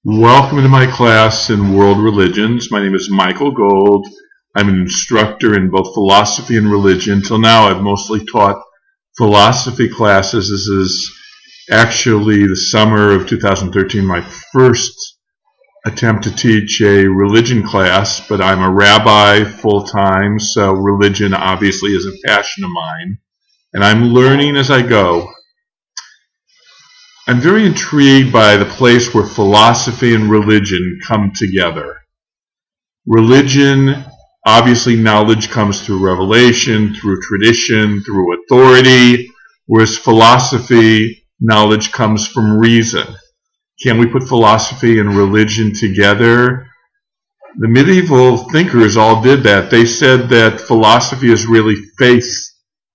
Welcome to my class in World Religions. My name is Michael Gold. I'm an instructor in both philosophy and religion. Till now, I've mostly taught philosophy classes. This is actually the summer of 2013, my first attempt to teach a religion class, but I'm a rabbi full-time, so religion obviously is a passion of mine, and I'm learning as I go. I'm very intrigued by the place where philosophy and religion come together. Religion, obviously knowledge comes through revelation, through tradition, through authority, whereas philosophy, knowledge comes from reason. Can we put philosophy and religion together? The medieval thinkers all did that. They said that philosophy is really faith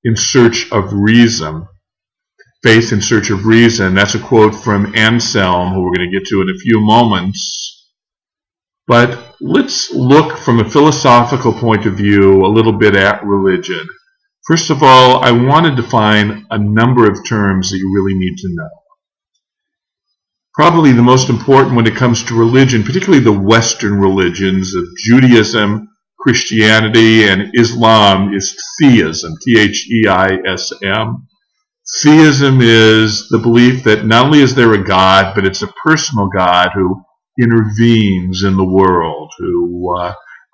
in search of reason. Faith in search of reason. That's a quote from Anselm, who we're going to get to in a few moments. But let's look from a philosophical point of view a little bit at religion. First of all, I want to define a number of terms that you really need to know. Probably the most important when it comes to religion, particularly the Western religions of Judaism, Christianity, and Islam, is theism, Theism. Theism is the belief that not only is there a God, but it's a personal God who intervenes in the world, who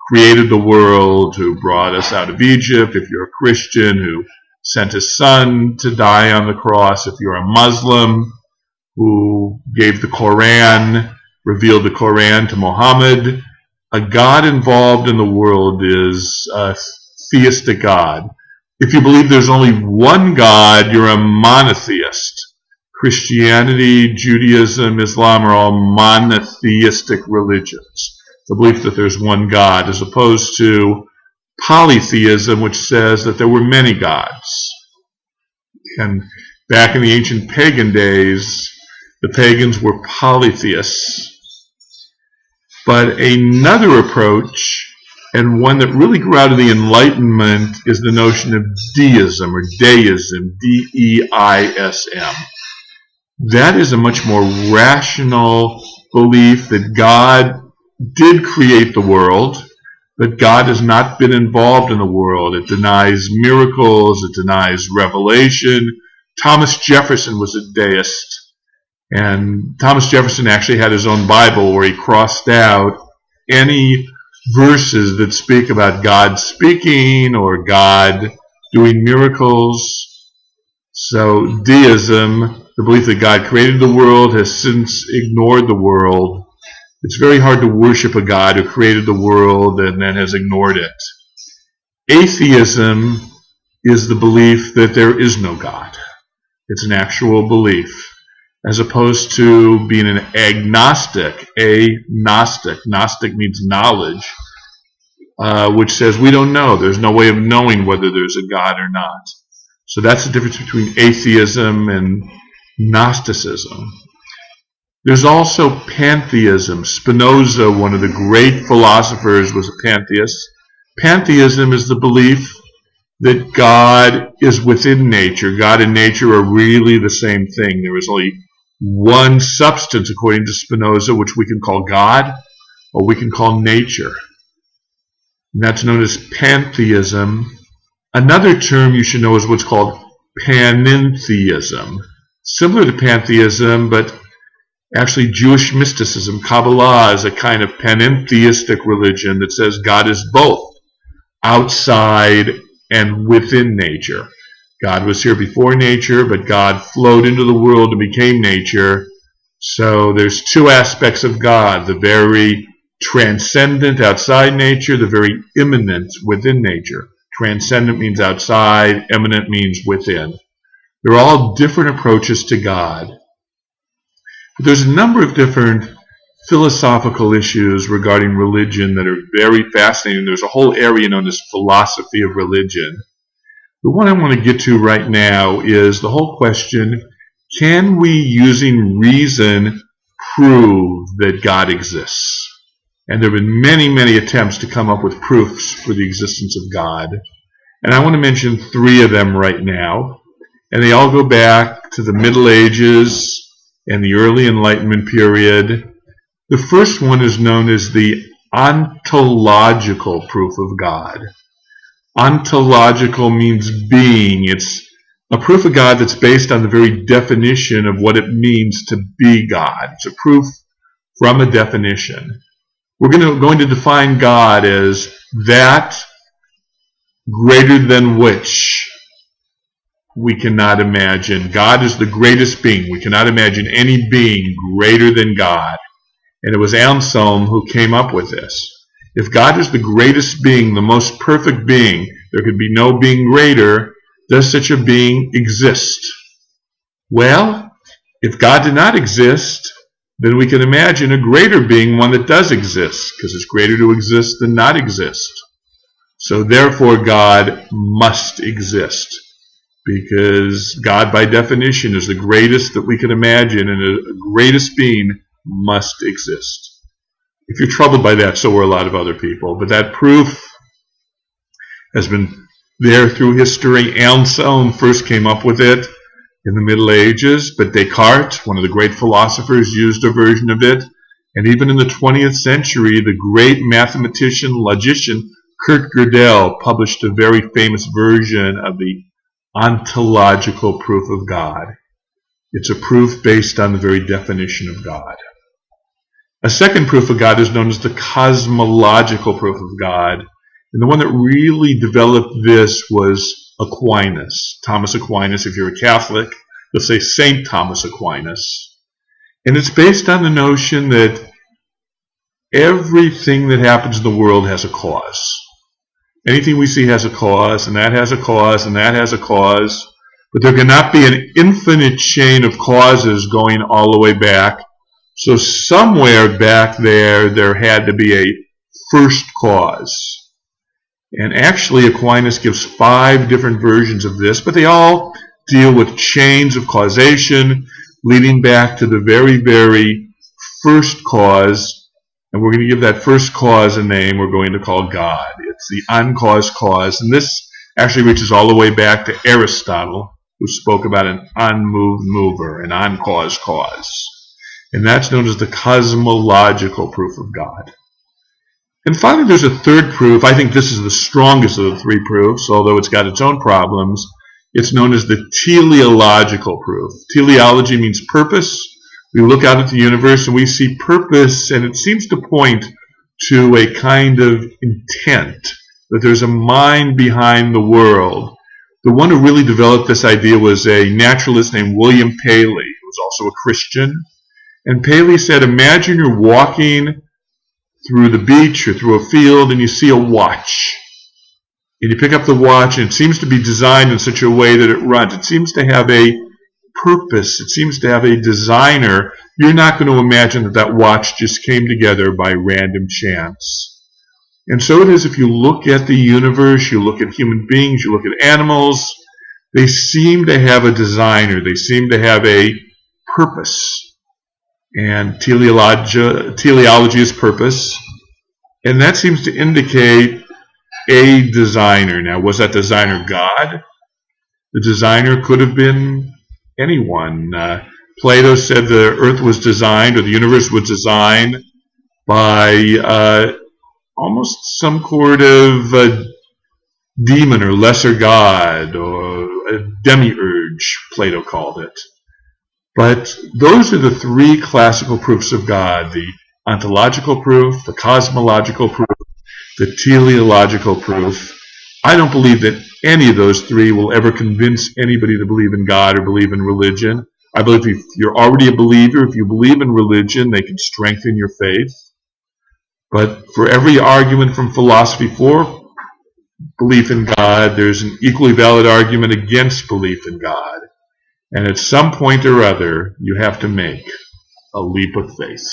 created the world, who brought us out of Egypt. If you're a Christian, who sent his son to die on the cross. If you're a Muslim, who gave the Quran, revealed the Quran to Muhammad. A God involved in the world is a theistic God. If you believe there's only one God, you're a monotheist. Christianity, Judaism, Islam are all monotheistic religions. The belief that there's one God, as opposed to polytheism, which says that there were many gods. And back in the ancient pagan days, the pagans were polytheists. But another approach, and one that really grew out of the Enlightenment, is the notion of deism, or deism, D-E-I-S-M. That is a much more rational belief that God did create the world, but God has not been involved in the world. It denies miracles, it denies revelation. Thomas Jefferson was a deist, and Thomas Jefferson actually had his own Bible where he crossed out any verses that speak about God speaking or God doing miracles. So deism, the belief that God created the world, has since ignored the world. It's very hard to worship a God who created the world and then has ignored it. Atheism is the belief that there is no God. It's an actual belief, as opposed to being an agnostic, agnostic. Gnostic means knowledge, which says we don't know. There's no way of knowing whether there's a God or not. So that's the difference between atheism and Gnosticism. There's also pantheism. Spinoza, one of the great philosophers, was a pantheist. Pantheism is the belief that God is within nature. God and nature are really the same thing. There is only one substance, according to Spinoza, which we can call God, or we can call nature. And that's known as pantheism. Another term you should know is what's called panentheism. Similar to pantheism, but actually Jewish mysticism. Kabbalah is a kind of panentheistic religion that says God is both outside and within nature. God was here before nature, but God flowed into the world and became nature. So there's two aspects of God, the very transcendent outside nature, the very immanent within nature. Transcendent means outside, immanent means within. They're all different approaches to God. But there's a number of different philosophical issues regarding religion that are very fascinating. There's a whole area known as philosophy of religion. The one I want to get to right now is the whole question, can we, using reason, prove that God exists? And there have been many, many attempts to come up with proofs for the existence of God. And I want to mention three of them right now. And they all go back to the Middle Ages and the early Enlightenment period. The first one is known as the ontological proof of God. Ontological means being. It's a proof of God that's based on the very definition of what it means to be God. It's a proof from a definition. We're going to define God as that greater than which we cannot imagine. God is the greatest being. We cannot imagine any being greater than God. And it was Anselm who came up with this. If God is the greatest being, the most perfect being, there could be no being greater. Does such a being exist? Well, if God did not exist, then we can imagine a greater being, one that does exist, because it's greater to exist than not exist. So therefore God must exist, because God by definition is the greatest that we can imagine, and the greatest being must exist. If you're troubled by that, so are a lot of other people. But that proof has been there through history. Anselm first came up with it in the Middle Ages, but Descartes, one of the great philosophers, used a version of it. And even in the 20th century, the great mathematician, logician, Kurt Gödel published a very famous version of the ontological proof of God. It's a proof based on the very definition of God. A second proof of God is known as the cosmological proof of God. And the one that really developed this was Aquinas. Thomas Aquinas, if you're a Catholic, you'll say St. Thomas Aquinas. And it's based on the notion that everything that happens in the world has a cause. Anything we see has a cause, and that has a cause, and that has a cause. But there cannot be an infinite chain of causes going all the way back. So somewhere back there had to be a first cause. And actually Aquinas gives 5 different versions of this, but they all deal with chains of causation leading back to the very, very first cause. And we're going to give that first cause a name we're going to call God. It's the uncaused cause. And this actually reaches all the way back to Aristotle, who spoke about an unmoved mover, an uncaused cause. And that's known as the cosmological proof of God. And finally, there's a third proof. I think this is the strongest of the 3 proofs, although it's got its own problems. It's known as the teleological proof. Teleology means purpose. We look out at the universe and we see purpose, and it seems to point to a kind of intent, that there's a mind behind the world. The one who really developed this idea was a naturalist named William Paley, who was also a Christian. And Paley said, imagine you're walking through the beach or through a field and you see a watch. And you pick up the watch and it seems to be designed in such a way that it runs. It seems to have a purpose. It seems to have a designer. You're not going to imagine that that watch just came together by random chance. And so it is if you look at the universe, you look at human beings, you look at animals, they seem to have a designer. They seem to have a purpose. And teleology is purpose. And that seems to indicate a designer. Now, was that designer God? The designer could have been anyone. Plato said the earth was designed, or the universe was designed by almost some sort of demon or lesser god, or a demiurge, Plato called it. But those are the 3 classical proofs of God: the ontological proof, the cosmological proof, the teleological proof. I don't believe that any of those 3 will ever convince anybody to believe in God or believe in religion. I believe if you're already a believer, if you believe in religion, they can strengthen your faith. But for every argument from philosophy for belief in God, there's an equally valid argument against belief in God. And at some point or other, you have to make a leap of faith.